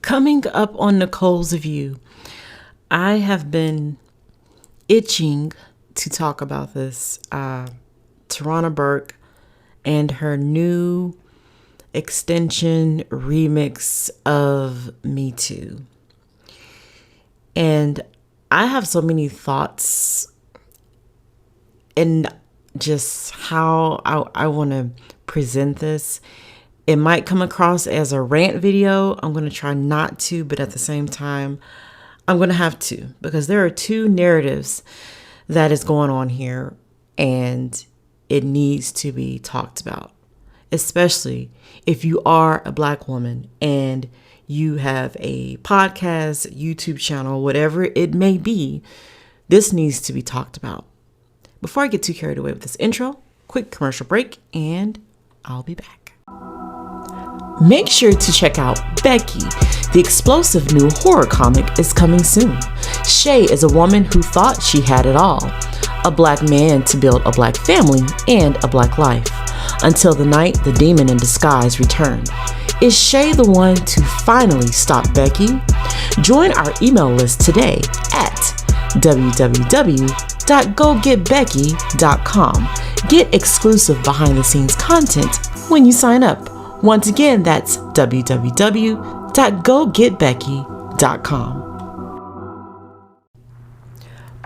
coming up on Nicole's View, I have been itching to talk about this. Tarana Burke and her new extension remix of Me Too. And I have so many thoughts and just how I want to present this. It might come across as a rant video. I'm going to try not to, but at the same time, I'm going to have to, because there are two narratives that is going on here and it needs to be talked about, especially if you are a Black woman and you have a podcast, YouTube channel, whatever it may be. This needs to be talked about. Before I get too carried away with this intro, quick commercial break and I'll be back. Make sure to check out Becky. The explosive new horror comic is coming soon. Shay is a woman who thought she had it all. A Black man to build a Black family and a Black life. Until the night the demon in disguise returned. Is Shay the one to finally stop Becky? Join our email list today at www.gogetbecky.com. Get exclusive behind the scenes content when you sign up. Once again, that's www.gogetbecky.com.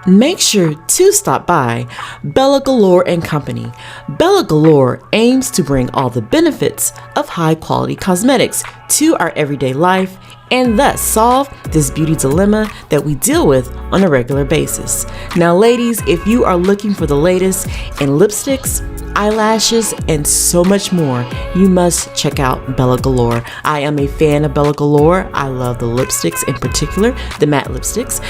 Make sure to stop by Bella Galore and Company. Bella Galore aims to bring all the benefits of high quality cosmetics to our everyday life and thus solve this beauty dilemma that we deal with on a regular basis. Now, ladies, if you are looking for the latest in lipsticks, eyelashes, and so much more, you must check out Bella Galore. I am a fan of Bella Galore. I love the lipsticks, in particular, the matte lipsticks.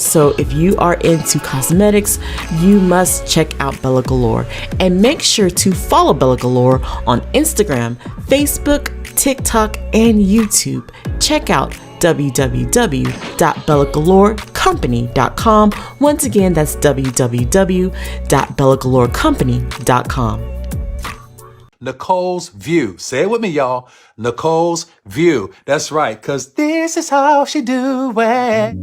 So if you are into cosmetics, you must check out Bella Galore. And make sure to follow Bella Galore on Instagram, Facebook, TikTok, and YouTube. Check out www.bellagalorecompany.com. Once again, that's www.bellagalorecompany.com. Nicole's View. Say it with me, y'all. Nicole's View. That's right, because this is how she do it.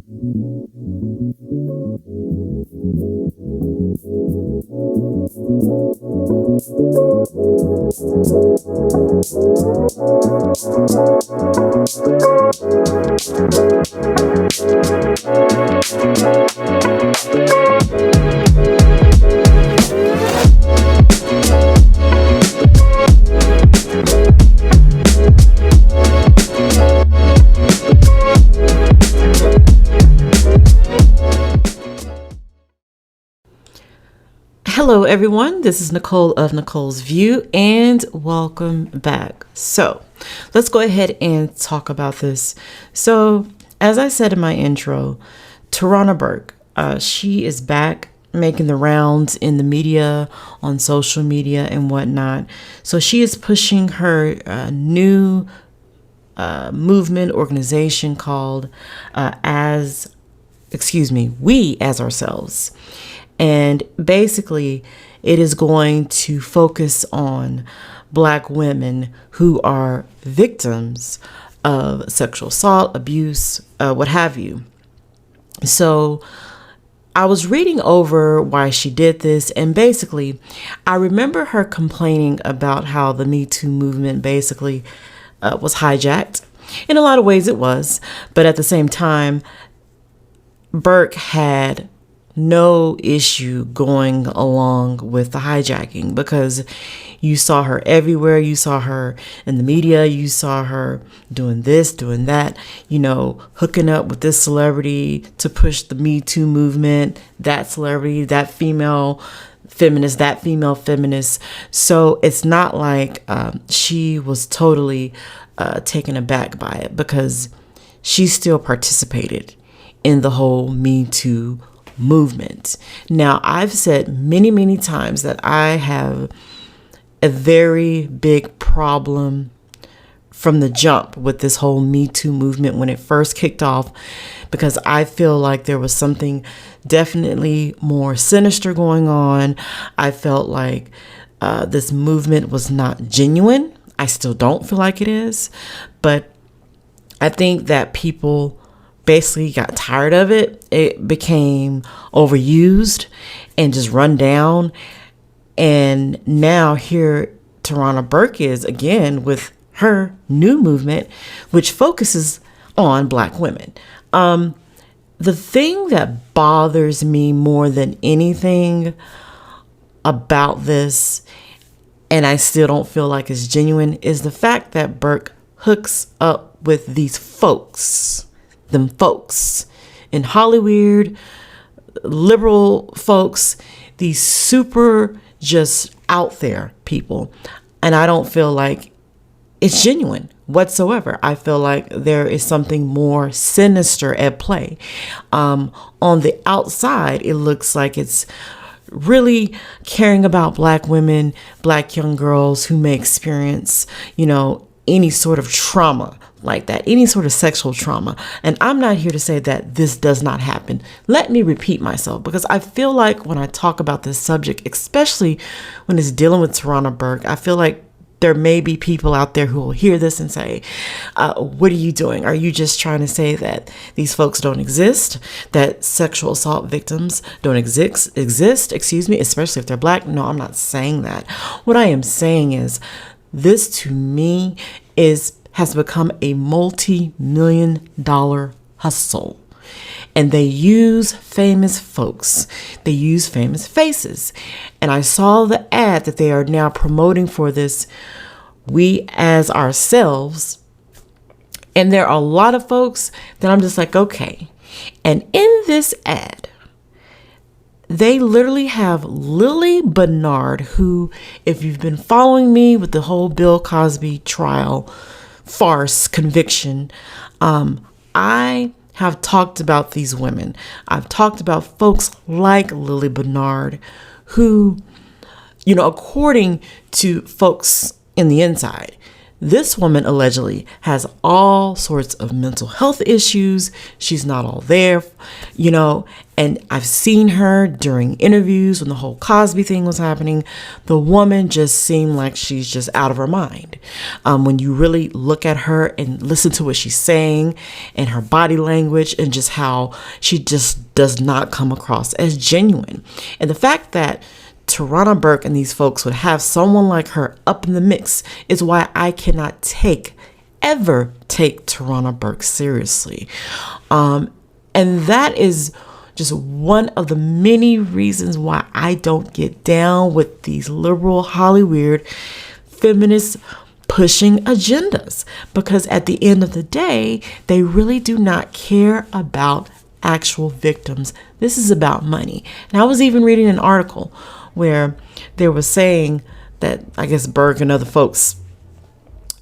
Hello everyone, this is Nicole of Nicole's View and welcome back. So let's go ahead and talk about this. So as I said in my intro, Tarana Burke, she is back making the rounds in the media, on social media and whatnot. So she is pushing her new movement organization called WeAsOurselves. And basically, it is going to focus on Black women who are victims of sexual assault, abuse, what have you. So I was reading over why she did this, and basically, I remember her complaining about how the Me Too movement basically was hijacked. In a lot of ways it was, but at the same time, Burke had no issue going along with the hijacking because you saw her everywhere. You saw her in the media. You saw her doing this, doing that, hooking up with this celebrity to push the Me Too movement, that celebrity, that female feminist, that female feminist. So it's not like she was totally taken aback by it because she still participated in the whole Me Too movement. Now, I've said many, many times that I have a very big problem from the jump with this whole Me Too movement when it first kicked off, because I feel like there was something definitely more sinister going on. I felt like this movement was not genuine. I still don't feel like it is, but I think that people basically got tired of it. It became overused and just run down. And now here Tarana Burke is again with her new movement, which focuses on Black women. The thing that bothers me more than anything about this, and I still don't feel like it's genuine, is the fact that Burke hooks up with these folks, them folks in Hollywood, liberal folks, these super just out there people. And I don't feel like it's genuine whatsoever. I feel like there is something more sinister at play. On the outside, it looks like it's really caring about Black women, Black young girls who may experience, any sort of trauma like that, any sort of sexual trauma. And I'm not here to say that this does not happen. Let me repeat myself, because I feel like when I talk about this subject, especially when it's dealing with Tarana Burke, I feel like there may be people out there who will hear this and say, what are you doing? Are you just trying to say that these folks don't exist, that sexual assault victims don't exist, especially if they're Black? No, I'm not saying that. What I am saying is this, to me, has become a multi-million-dollar hustle. And they use famous folks. They use famous faces. And I saw the ad that they are now promoting for this WeAsOurselves. And there are a lot of folks that I'm just like, okay. And in this ad, they literally have Lily Bernard, who, if you've been following me with the whole Bill Cosby trial farce conviction, I have talked about these women. I've talked about folks like Lily Bernard, who, according to folks in the inside, this woman allegedly has all sorts of mental health issues. She's not all there, and I've seen her during interviews when the whole Cosby thing was happening. The woman just seemed like she's just out of her mind. When you really look at her and listen to what she's saying and her body language and just how she just does not come across as genuine. And the fact that Tarana Burke and these folks would have someone like her up in the mix is why I cannot ever take Tarana Burke seriously. And that is just one of the many reasons why I don't get down with these liberal Hollywood feminists pushing agendas, because at the end of the day, they really do not care about actual victims. This is about money. And I was even reading an article where they were saying that, I guess, Burke and other folks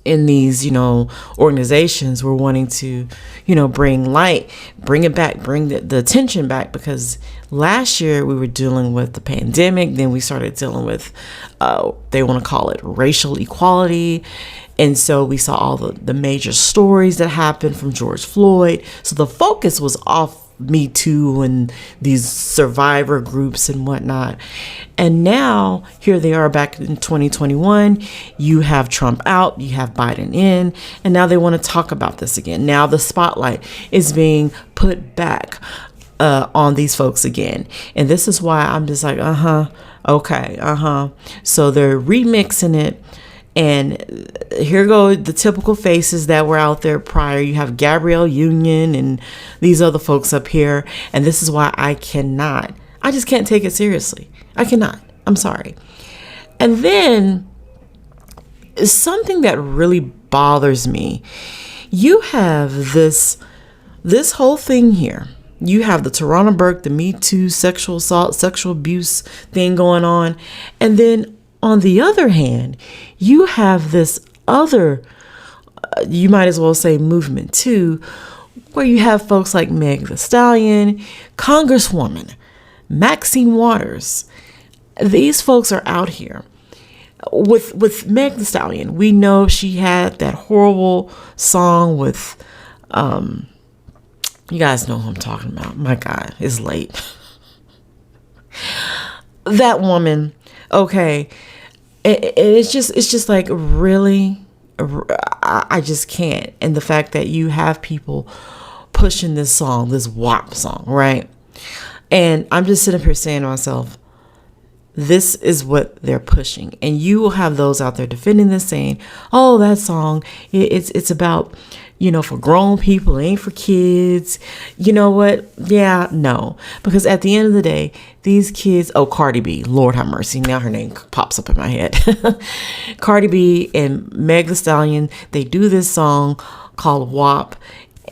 in these, organizations were wanting to, bring it back, bring the attention back, because last year we were dealing with the pandemic. Then we started dealing with, they want to call it racial equality. And so we saw all the major stories that happened from George Floyd. So the focus was off Me Too and these survivor groups and whatnot. And now here they are back in 2021. You have Trump out, you have Biden in, and now they want to talk about this again. Now the spotlight is being put back on these folks again. And this is why I'm just like, okay. So they're remixing it. And here go the typical faces that were out there prior. You have Gabrielle Union and these other folks up here. And this is why I just can't take it seriously. I cannot. I'm sorry. And then something that really bothers me. You have this whole thing here. You have the Tarana Burke, the Me Too, sexual assault, sexual abuse thing going on. And then on the other hand, you have this other, you might as well say movement too, where you have folks like Meg Thee Stallion, Congresswoman, Maxine Waters. These folks are out here. With Meg Thee Stallion, we know she had that horrible song with, you guys know who I'm talking about. My God, it's late. That woman, okay. It's just like, really? I just can't. And the fact that you have people pushing this song, this WAP song, right? And I'm just sitting up here saying to myself, this is what they're pushing. And you will have those out there defending this, saying, oh, that song, it's about, for grown people, it ain't for kids. You know what? Yeah, no. Because at the end of the day, these kids, Cardi B, Lord have mercy. Now her name pops up in my head. Cardi B and Meg Thee Stallion, they do this song called WAP.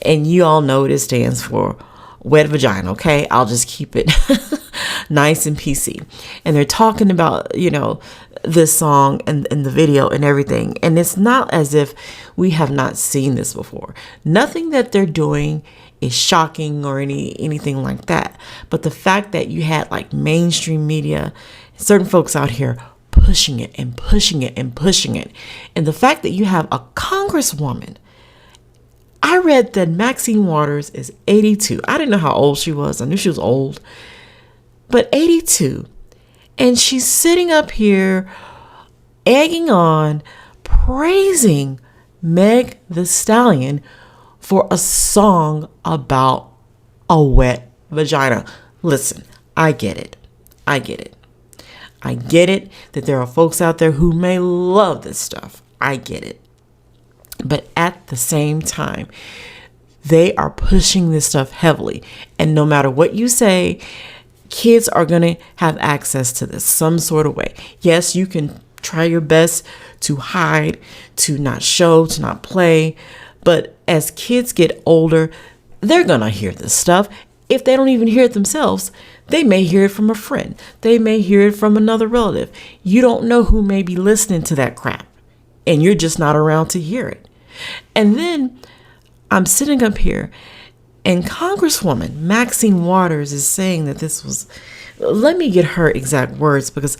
And you all know what it stands for. Wet vagina, okay? I'll just keep it nice and PC. And they're talking about, this song and the video and everything. And it's not as if we have not seen this before. Nothing that they're doing is shocking or anything like that. But the fact that you had like mainstream media, certain folks out here pushing it and pushing it and pushing it. And the fact that you have a congresswoman, I read that Maxine Waters is 82. I didn't know how old she was. I knew she was old. But 82. And she's sitting up here egging on, praising Meg Thee Stallion for a song about a wet vagina. Listen, I get it. I get it. I get it that there are folks out there who may love this stuff. I get it. But at the same time, they are pushing this stuff heavily. And no matter what you say, kids are going to have access to this some sort of way. Yes, you can try your best to hide, to not show, to not play. But as kids get older, they're going to hear this stuff. If they don't even hear it themselves, they may hear it from a friend. They may hear it from another relative. You don't know who may be listening to that crap, and you're just not around to hear it. And then I'm sitting up here, and Congresswoman Maxine Waters is saying that this was, let me get her exact words because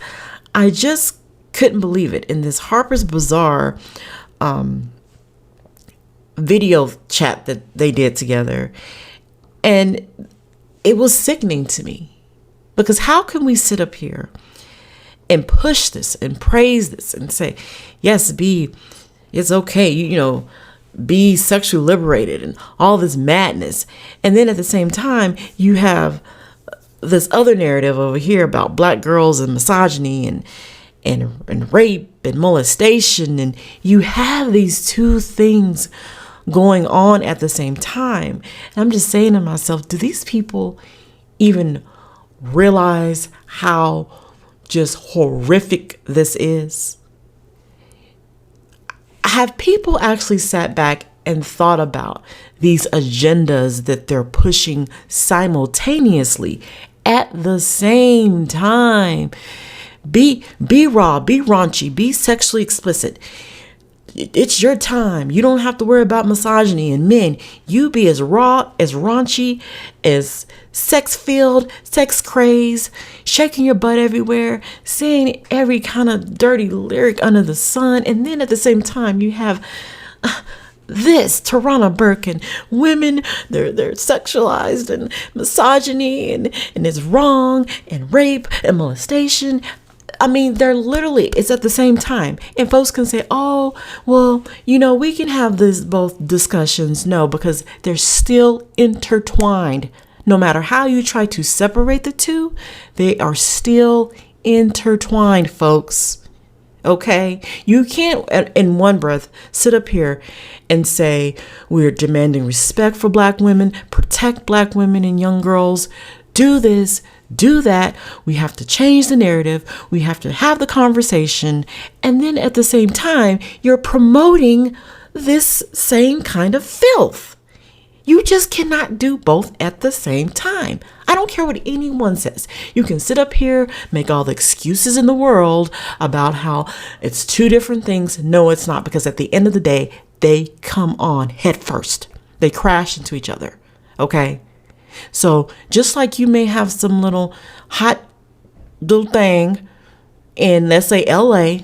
I just couldn't believe it. In this Harper's Bazaar video chat that they did together, and it was sickening to me because how can we sit up here and push this and praise this and say, yes, it's okay, be sexually liberated and all this madness. And then at the same time, you have this other narrative over here about black girls and misogyny and rape and molestation. And you have these two things going on at the same time. And I'm just saying to myself, do these people even realize how just horrific this is? Have people actually sat back and thought about these agendas that they're pushing simultaneously at the same time? Be raw, be raunchy, be sexually explicit. It's your time. You don't have to worry about misogyny. And men, you be as raw, as raunchy, as sex-filled, sex-crazed, shaking your butt everywhere, saying every kind of dirty lyric under the sun. And then at the same time, you have this Tarana Burke and women, they're sexualized and misogyny and it's wrong and rape and molestation. I mean, they're literally, it's at the same time. And folks can say, oh, well, we can have this both discussions. No, because they're still intertwined. No matter how you try to separate the two, they are still intertwined, folks. Okay? You can't, in one breath, sit up here and say, we're demanding respect for black women, protect black women and young girls, do this, do that. We have to change the narrative. We have to have the conversation. And then at the same time, you're promoting this same kind of filth. You just cannot do both at the same time. I don't care what anyone says. You can sit up here, make all the excuses in the world about how it's two different things. No, it's not, because at the end of the day, they come on head first. They crash into each other. Okay? So just like you may have some little hot little thing in, let's say, LA,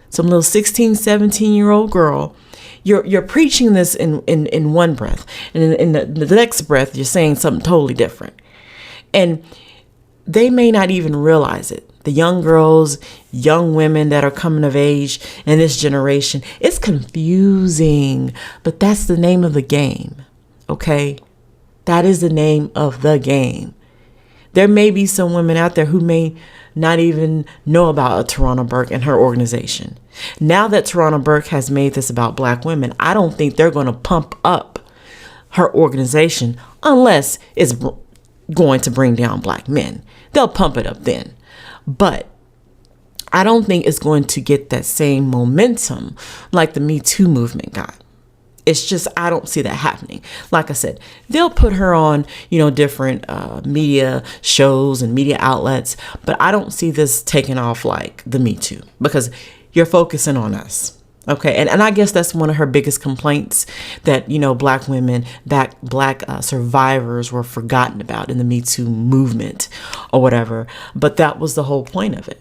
some little 16, 17-year-old girl, you're preaching this in one breath. And in the next breath, you're saying something totally different. And they may not even realize it. The young girls, young women that are coming of age in this generation. It's confusing, but that's the name of the game. Okay? That is the name of the game. There may be some women out there who may not even know about a Tarana Burke and her organization. Now that Tarana Burke has made this about black women, I don't think they're going to pump up her organization unless it's going to bring down black men. They'll pump it up then. But I don't think it's going to get that same momentum like the Me Too movement got. It's just, I don't see that happening. Like I said, they'll put her on, different media shows and media outlets, but I don't see this taking off like the Me Too, because you're focusing on us. Okay. And I guess that's one of her biggest complaints, that, black women, that black survivors were forgotten about in the Me Too movement or whatever. But that was the whole point of it.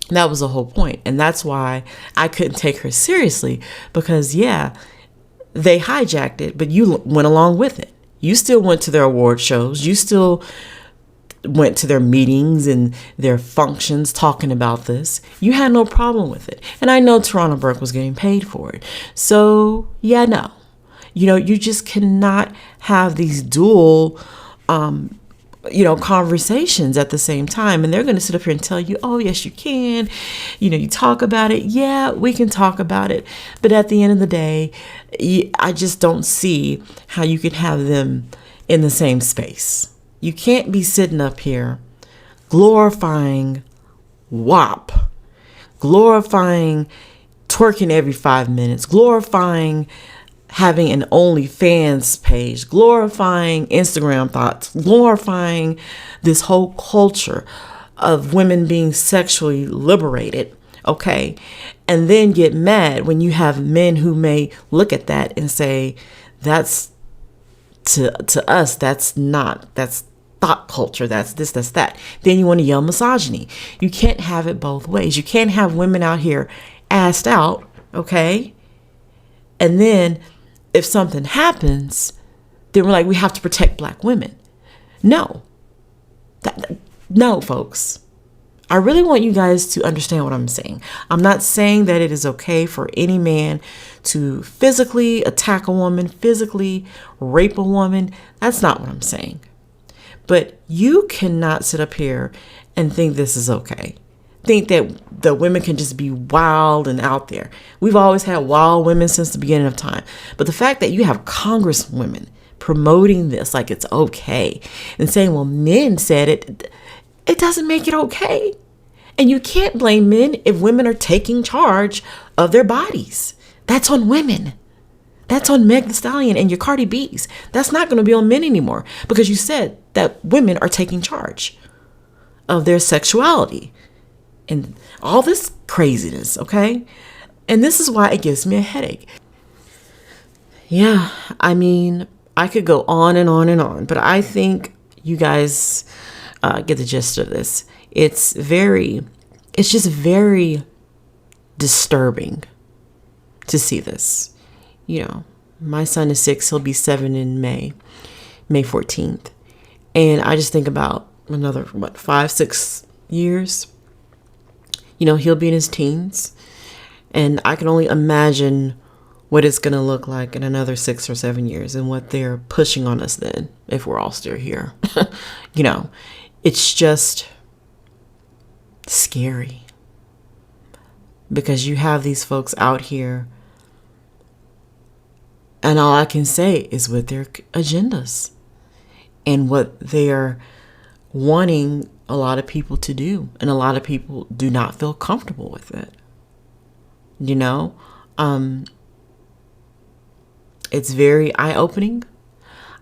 That was the whole point. And that's why I couldn't take her seriously, because they hijacked it, but you went along with it. You still went to their award shows. You still went to their meetings and their functions talking about this. You had no problem with it. And I know Tarana Burke was getting paid for it. So, no. You just cannot have these dual, conversations at the same time. And they're going to sit up here and tell you, oh, yes, you can. You talk about it. Yeah, we can talk about it. But at the end of the day, I just don't see how you could have them in the same space. You can't be sitting up here glorifying WAP, glorifying twerking every 5 minutes, glorifying having an OnlyFans page, glorifying Instagram thoughts, glorifying this whole culture of women being sexually liberated, okay? And then get mad when you have men who may look at that and say, that's to us, that's thought culture, that's this, that's that. Then you want to yell misogyny. You can't have it both ways. You can't have women out here assed out, okay? And then if something happens, then we're like, we have to protect black women. No. No, folks. I really want you guys to understand what I'm saying. I'm not saying that it is okay for any man to physically attack a woman, physically rape a woman. That's not what I'm saying. But you cannot sit up here and think this is okay. Think that the women can just be wild and out there. We've always had wild women since the beginning of time. But the fact that you have congresswomen promoting this like it's okay and saying, well, men said it, it doesn't make it okay. And you can't blame men if women are taking charge of their bodies. That's on women. That's on Meg Thee Stallion and your Cardi B's. That's not going to be on men anymore, because you said that women are taking charge of their sexuality and all this craziness, okay? And this is why it gives me a headache. Yeah, I mean, I could go on and on and on, but I think you guys get the gist of this. It's just very disturbing to see this. My son is 6, he'll be 7 in May 14th. And I just think about another, 5-6 years, he'll be in his teens. And I can only imagine what it's going to look like in another 6 or 7 years and what they're pushing on us then, if we're all still here. It's just scary, because you have these folks out here, and all I can say is with their agendas and what they're wanting a lot of people to do. And a lot of people do not feel comfortable with it. It's very eye-opening.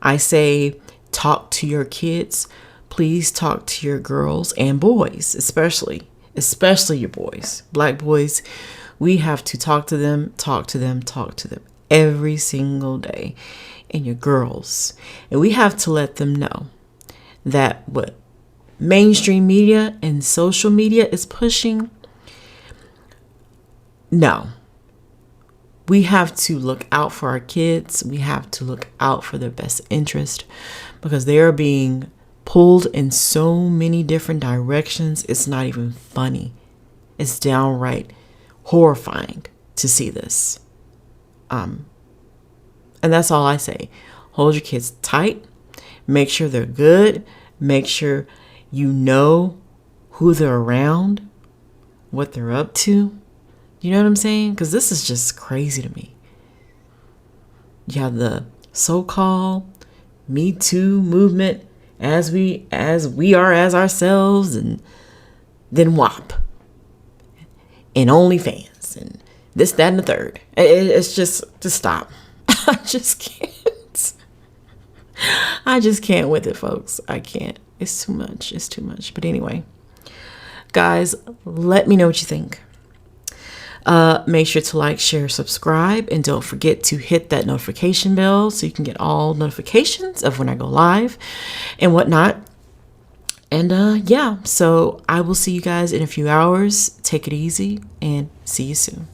I say, talk to your kids. Please talk to your girls and boys, especially your boys. Black boys, we have to talk to them every single day. And your girls. And we have to let them know that what mainstream media and social media is pushing, no. We have to look out for our kids. We have to look out for their best interest, because they are being pulled in so many different directions. It's not even funny. It's downright horrifying to see this. And that's all I say. Hold your kids tight. Make sure they're good. Make sure you know who they're around, what they're up to. You know what I'm saying? Because this is just crazy to me. You have the so-called Me Too movement as we are as ourselves, and then WAP and OnlyFans and this, that, and the third. It's just stop. I just can't. I just can't with it, folks. I can't. It's too much. It's too much. But anyway, guys, let me know what you think. Make sure to like, share, subscribe, and don't forget to hit that notification bell so you can get all notifications of when I go live and whatnot. And yeah, so I will see you guys in a few hours. Take it easy and see you soon.